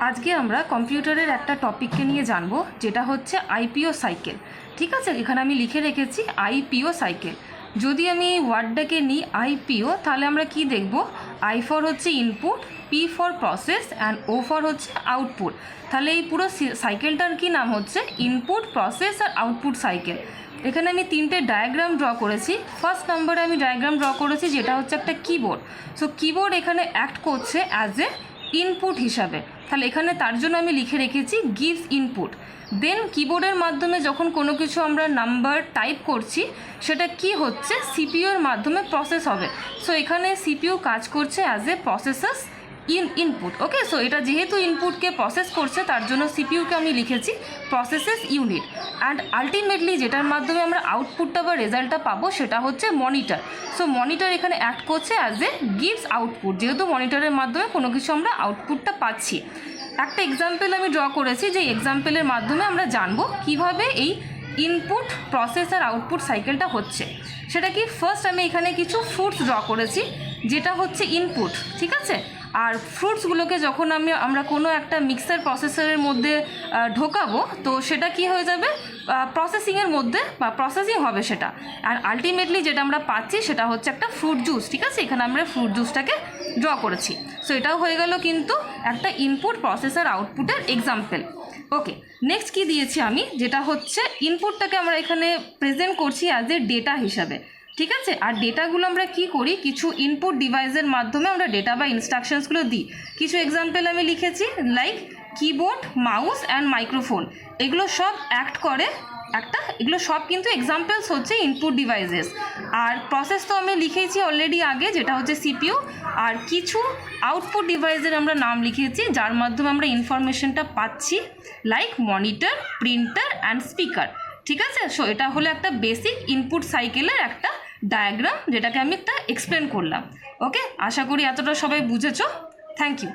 আজকে আমরা কম্পিউটারের একটা টপিককে নিয়ে জানবো, যেটা হচ্ছে আইপিও সাইকেল। ঠিক আছে, এখানে আমি লিখে রেখেছি আইপিও সাইকেল। যদি আমি ওয়ার্ডটাকে নিই আইপিও, তাহলে আমরা কি দেখব? আই ফর হচ্ছে input, P for process and O for হচ্ছে আউটপুট। তাহলে এই পুরো সাইকেলটার কি নাম হচ্ছে? ইনপুট, প্রসেস আর আউটপুট সাইকেল। এখানে আমি তিনটে ডায়াগ্রাম ড্র করেছি। ফার্স্ট নাম্বারে আমি ডায়াগ্রাম ড্র করেছি যেটা হচ্ছে একটা কিবোর্ড। সো কিবোর্ড এখানে অ্যাক্ট করছে অ্যাজ এ ইনপুট হিসাবে। তাহলে এখানে তার জন্য আমি লিখে রেখেছি গিভস ইনপুট। দেন কিবোর্ডের মাধ্যমে যখন কোনো কিছু আমরা নাম্বার টাইপ করছি, সেটা কি হচ্ছে? সিপিইউর মাধ্যমে প্রসেস হবে। সো এখানে সিপিইউ কাজ করছে as a processes input. Okay, so এটা যেহেতু ইনপুটকে প্রসেস করছে, তার জন্য সিপিইউকে আমি লিখেছি প্রসেসেস ইউনিট। অ্যান্ড আলটিমেটলি যেটার মাধ্যমে আমরা আউটপুটটা বা রেজাল্টটা পাবো সেটা হচ্ছে মনিটর। সো মনিটর এখানে অ্যাক্ট করছে অ্যাজ এ গিভস আউটপুট, যেহেতু মনিটরের মাধ্যমে কোনো কিছু আমরা আউটপুটটা পাচ্ছি। একটা এক্সাম্পল আমি ড্র করেছি, যে এক্সাম্পলের মাধ্যমে আমরা জানবো কিভাবে এই ইনপুট, প্রসেস আর আউটপুট সাইকেলটা হচ্ছে। সেটা কি? ফার্স্ট আমি এখানে কিছু ফ্রুটস ড্র করেছি, যেটা হচ্ছে ইনপুট। ঠিক আছে, আর ফ্রুটসগুলোকে যখন আমরা কোনো একটা মিক্সার প্রসেসরের মধ্যে ঢোকাবো, তো সেটা কি হয়ে যাবে? প্রসেসিংয়ের মধ্যে বা প্রসেসিং হবে সেটা। আর আলটিমেটলি যেটা আমরা পাচ্ছি সেটা হচ্ছে একটা ফ্রুট জুস। ঠিক আছে, এখানে আমরা ফ্রুট জুসটাকে ড্র করেছি। সো এটাও হয়ে গেল কিন্তু একটা ইনপুট, প্রসেস আর আউটপুটের এক্সাম্পল। ওকে, নেক্সট কি দিয়েছি আমি? যেটা হচ্ছে ইনপুটটাকে আমরা এখানে প্রেজেন্ট করছি অ্যাজ এ ডেটা হিসাবে। ঠিক আছে, আর ডেটাগুলো আমরা কি করি? কিছু ইনপুট ডিভাইসের মাধ্যমে আমরা ডেটা বা ইনস্ট্রাকশনসগুলো দিই। কিছু এক্সাম্পল আমি লিখেছি, like keyboard, mouse and microphone. এগুলো সব অ্যাক্ট করে এগুলো সব কিন্তু এক্সাম্পলস হচ্ছে ইনপুট ডিভাইসেস। আর প্রসেস তো আমি লিখেছি অলরেডি আগে, যেটা হচ্ছে সিপিইউ। আর কিছু আউটপুট ডিভাইসের আমরা নাম লিখেছি, যার মাধ্যমে আমরা ইনফরমেশনটা পাচ্ছি, like monitor, printer and speaker. ঠিক আছে, সো এটা হলো একটা বেসিক ইনপুট সাইকেলের একটা ডায়াগ্রাম, যেটাকে আমি একটা এক্সপ্লেন করলাম। ওকে, আশা করি এতটা সবাই বুঝেছো। Thank you.